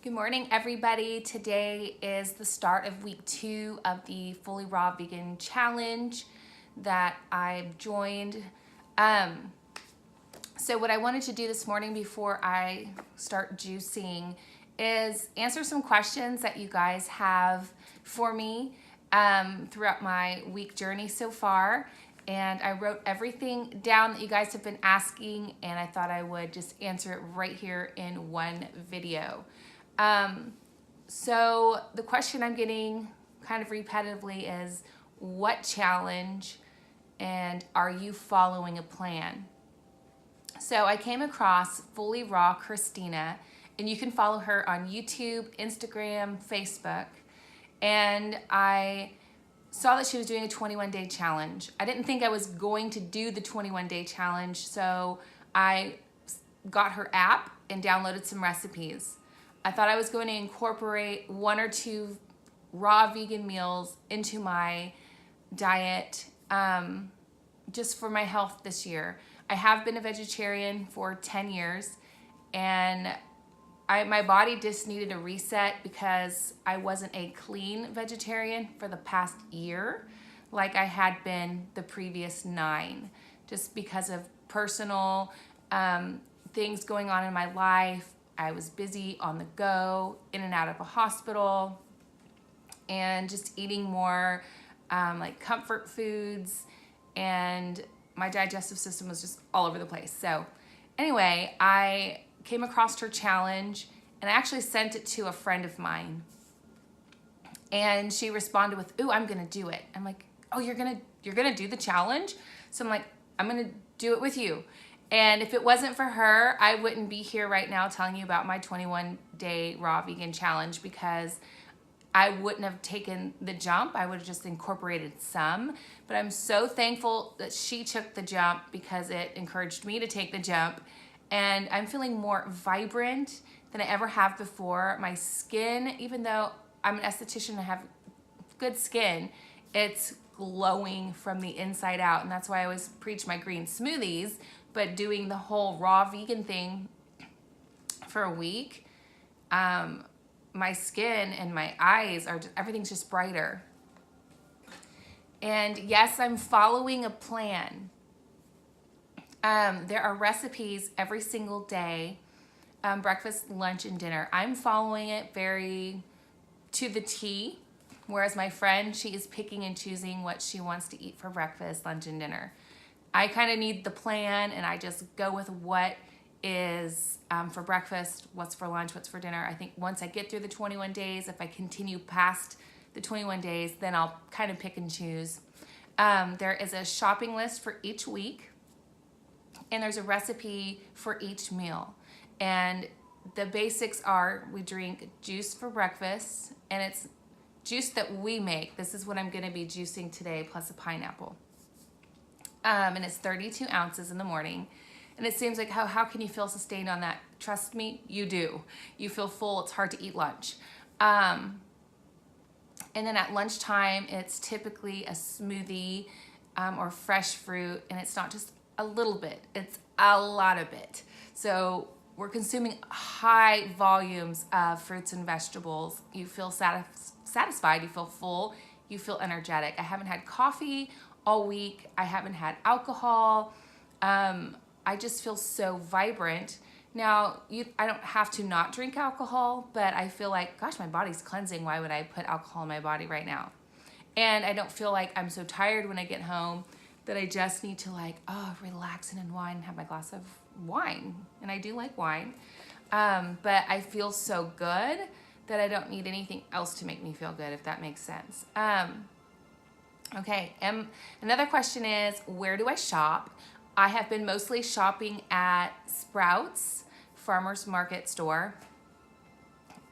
Good morning, everybody. Today is the start of week 2 of the Fully Raw Vegan Challenge that I've joined. So what I wanted to do this morning before I start juicing is answer some questions that you guys have for me throughout my week journey so far. And I wrote everything down that you guys have been asking, and I thought I would just answer it right here in one video. So the question I'm getting kind of repetitively is, what challenge and are you following a plan? So I came across Fully Raw Christina, and you can follow her on YouTube, Instagram, Facebook. And I saw that she was doing a 21-day challenge. I didn't think I was going to do the 21-day challenge, so I got her app and downloaded some recipes. I thought I was going to incorporate 1 or 2 raw vegan meals into my diet just for my health this year. I have been a vegetarian for 10 years, and my body just needed a reset because I wasn't a clean vegetarian for the past year like I had been the previous 9, just because of personal things going on in my life. I was busy on the go, in and out of a hospital, and just eating more like comfort foods, and my digestive system was just all over the place. So anyway, I came across her challenge, and I actually sent it to a friend of mine, and she responded with, "Ooh, I'm gonna do it." I'm like, "Oh, you're gonna do the challenge?" So I'm like, "I'm gonna do it with you." And if it wasn't for her, I wouldn't be here right now telling you about my 21-day raw vegan challenge, because I wouldn't have taken the jump. I would have just incorporated some. But I'm so thankful that she took the jump, because it encouraged me to take the jump. And I'm feeling more vibrant than I ever have before. My skin, even though I'm an esthetician and I have good skin, it's glowing from the inside out. And that's why I always preach my green smoothies. But doing the whole raw vegan thing for a week, my skin and my eyes are everything's just brighter. And yes, I'm following a plan. There are recipes every single day, breakfast, lunch, and dinner. I'm following it very to the T, whereas my friend, she is picking and choosing what she wants to eat for breakfast, lunch, and dinner. I kind of need the plan, and I just go with what is for breakfast, what's for lunch, what's for dinner. I think once I get through the 21 days, if I continue past the 21 days, then I'll kind of pick and choose. There is a shopping list for each week, and there's a recipe for each meal. And the basics are, we drink juice for breakfast, and it's juice that we make. This is what I'm going to be juicing today, plus a pineapple. And it's 32 ounces in the morning. And it seems like, how can you feel sustained on that? Trust me, you do. You feel full. It's hard to eat lunch. And then at lunchtime, it's typically a smoothie or fresh fruit. And it's not just a little bit. It's a lot of it. So we're consuming high volumes of fruits and vegetables. You feel satisfied. You feel full. You feel energetic. I haven't had coffee all week. I haven't had alcohol. I just feel so vibrant. Now, I don't have to not drink alcohol, but I feel like, gosh, my body's cleansing. Why would I put alcohol in my body right now? And I don't feel like I'm so tired when I get home that I just need to relax and unwind and have my glass of wine. And I do like wine. But I feel so good that I don't need anything else to make me feel good, if that makes sense. Okay, another question is, where do I shop? I have been mostly shopping at Sprouts Farmers Market store,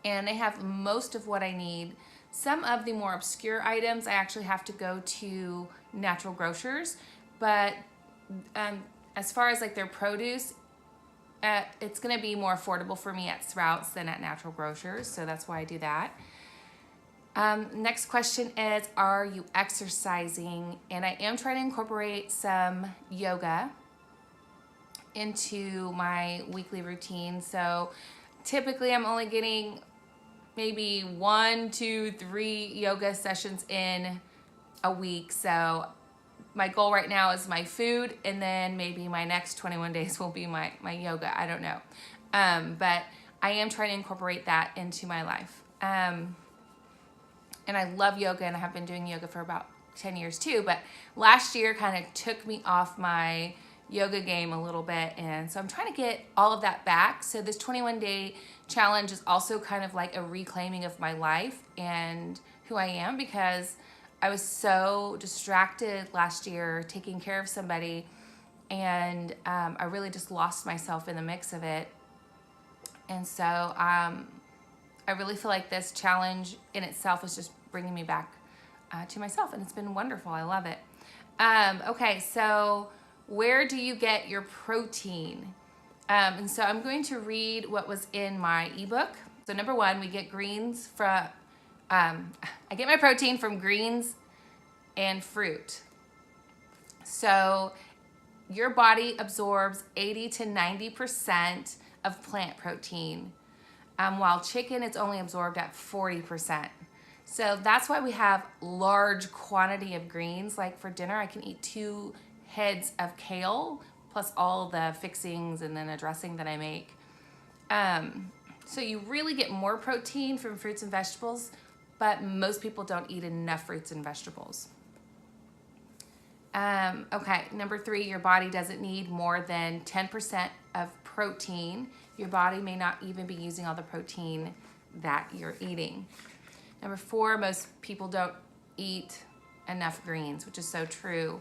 and they have most of what I need. Some of the more obscure items, I actually have to go to Natural Grocers, but as far as like their produce, it's going to be more affordable for me at Sprouts than at Natural Grocers, so that's why I do that. Next question is, are you exercising? And I am trying to incorporate some yoga into my weekly routine. So typically I'm only getting maybe 1, 2, 3 yoga sessions in a week. So my goal right now is my food, and then maybe my next 21 days will be my yoga. I don't know. But I am trying to incorporate that into my life. And I love yoga, and I have been doing yoga for about 10 years too. But last year kind of took me off my yoga game a little bit. And so I'm trying to get all of that back. So this 21-day challenge is also kind of like a reclaiming of my life and who I am, because I was so distracted last year taking care of somebody, and I really just lost myself in the mix of it. And so I really feel like this challenge in itself is just bringing me back to myself, and it's been wonderful. I love it. Okay, so where do you get your protein? And so I'm going to read what was in my ebook. So number 1, we get greens from, I get my protein from greens and fruit. So your body absorbs 80 to 90% of plant protein, while chicken is only absorbed at 40%. So that's why we have large quantity of greens. Like for dinner, I can eat 2 heads of kale plus all the fixings and then a dressing that I make. So you really get more protein from fruits and vegetables, but most people don't eat enough fruits and vegetables. Okay, number 3, your body doesn't need more than 10% of protein. Your body may not even be using all the protein that you're eating. Number 4, most people don't eat enough greens, which is so true.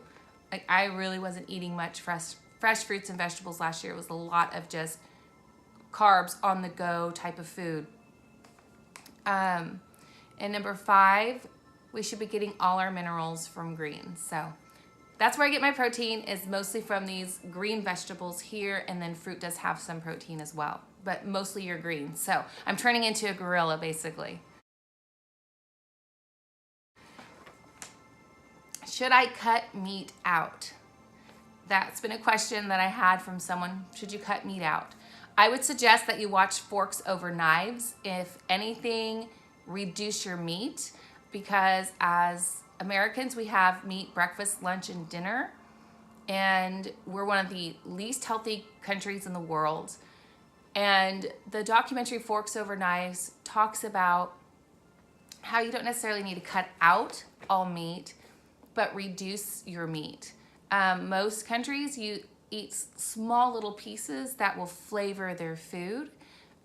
Like, I really wasn't eating much fresh fruits and vegetables last year. It was a lot of just carbs on the go type of food. And number 5, we should be getting all our minerals from greens. So that's where I get my protein, is mostly from these green vegetables here, and then fruit does have some protein as well, but mostly your greens. So I'm turning into a gorilla basically. Should I cut meat out? That's been a question that I had from someone. Should you cut meat out? I would suggest that you watch forks over knives. If anything, reduce your meat, because as Americans, we have meat breakfast, lunch, and dinner, and we're one of the least healthy countries in the world. And the documentary Forks Over Knives talks about how you don't necessarily need to cut out all meat, but reduce your meat. Most countries, you eat small little pieces that will flavor their food,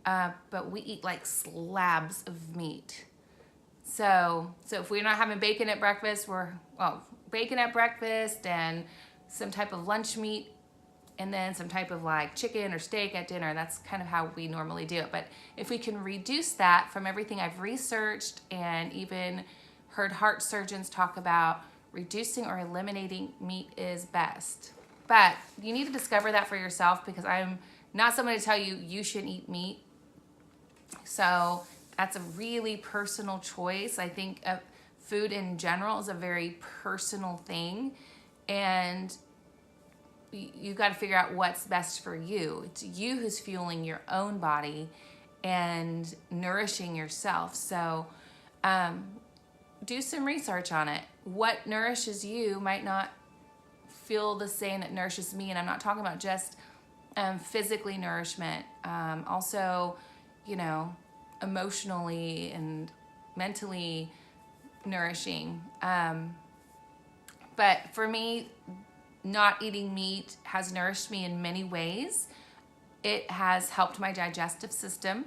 but we eat like slabs of meat. So if we're not having bacon at breakfast, bacon at breakfast and some type of lunch meat, and then some type of like chicken or steak at dinner. That's kind of how we normally do it. But if we can reduce that, from everything I've researched and even heard heart surgeons talk about, reducing or eliminating meat is best. But you need to discover that for yourself, because I'm not someone to tell you you shouldn't eat meat. So that's a really personal choice. I think food in general is a very personal thing, and you got to figure out what's best for you. It's you who's fueling your own body and nourishing yourself. So do some research on it. What nourishes you might not feel the same that nourishes me. And I'm not talking about just physically nourishment. Also, emotionally and mentally nourishing. But for me, not eating meat has nourished me in many ways. It has helped my digestive system.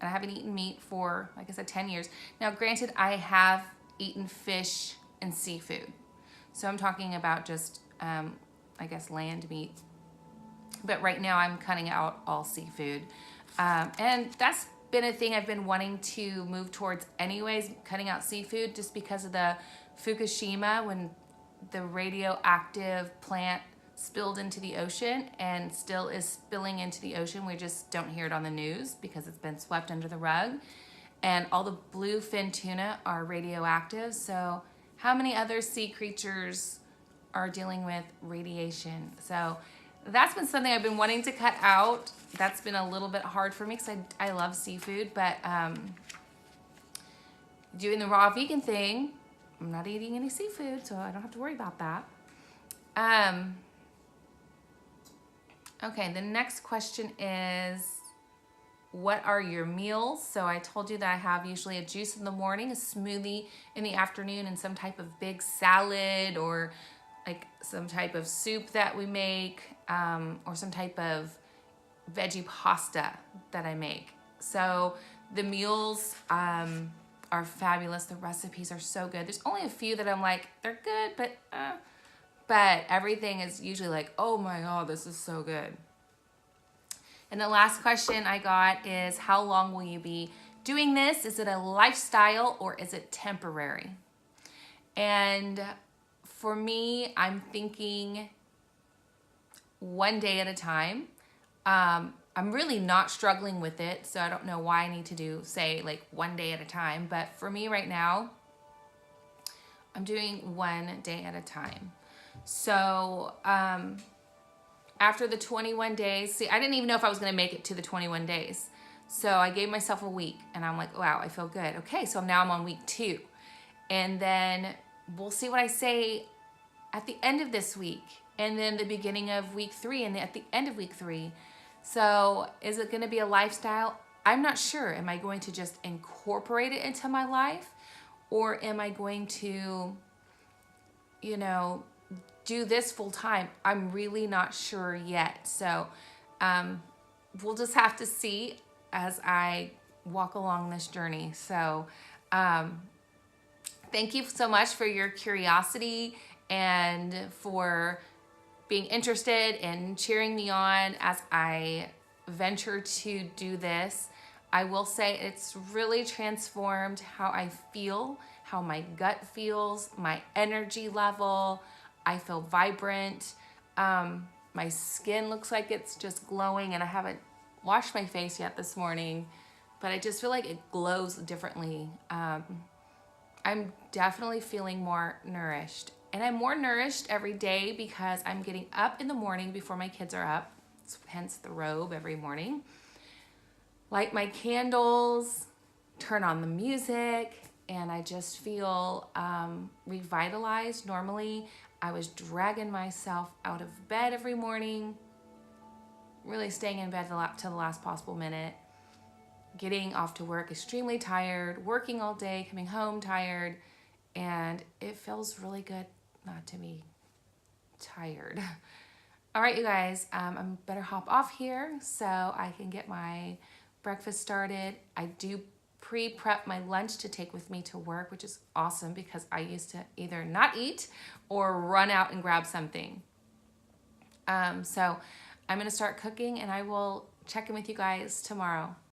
And I haven't eaten meat for, like I said, 10 years. Now, granted, I have eaten fish and seafood. So I'm talking about just, land meat. But right now I'm cutting out all seafood. And that's been a thing I've been wanting to move towards anyways, cutting out seafood, just because of the Fukushima, when the radioactive plant spilled into the ocean and still is spilling into the ocean. We just don't hear it on the news because it's been swept under the rug. And all the bluefin tuna are radioactive. So how many other sea creatures are dealing with radiation? So that's been something I've been wanting to cut out. That's been a little bit hard for me because I love seafood, but doing the raw vegan thing. I'm not eating any seafood, so I don't have to worry about that. Okay, the next question is, what are your meals? So I told you that I have usually a juice in the morning, a smoothie in the afternoon, and some type of big salad or like some type of soup that we make, or some type of veggie pasta that I make. So the meals are fabulous. The recipes are so good. There's only a few that I'm like, they're good, but everything is usually like, oh my God, this is so good. And the last question I got is, how long will you be doing this? Is it a lifestyle or is it temporary? And for me, I'm thinking one day at a time. I'm really not struggling with it, so I don't know why I need to say like one day at a time. But for me right now, I'm doing one day at a time. So after the 21 days, see, I didn't even know if I was going to make it to the 21 days. So I gave myself a week, and I'm like, wow, I feel good. Okay, so now I'm on week 2. And then we'll see what I say at the end of this week, and then the beginning of week 3, and at the end of week 3. So is it going to be a lifestyle? I'm not sure. Am I going to just incorporate it into my life, or am I going to, do this full time? I'm really not sure yet. So we'll just have to see as I walk along this journey. So thank you so much for your curiosity and for being interested and cheering me on as I venture to do this. I will say it's really transformed how I feel, how my gut feels, my energy level. I feel vibrant. My skin looks like it's just glowing, and I haven't washed my face yet this morning, but I just feel like it glows differently. I'm definitely feeling more nourished, and I'm more nourished every day because I'm getting up in the morning before my kids are up, hence the robe every morning. Light my candles, turn on the music, and I just feel revitalized. Normally, I was dragging myself out of bed every morning, really staying in bed till the last possible minute, getting off to work extremely tired, working all day, coming home tired, and it feels really good not to be tired. All right, you guys, I better hop off here so I can get my breakfast started. I do pre-prep my lunch to take with me to work, which is awesome because I used to either not eat or run out and grab something. So I'm going to start cooking, and I will check in with you guys tomorrow.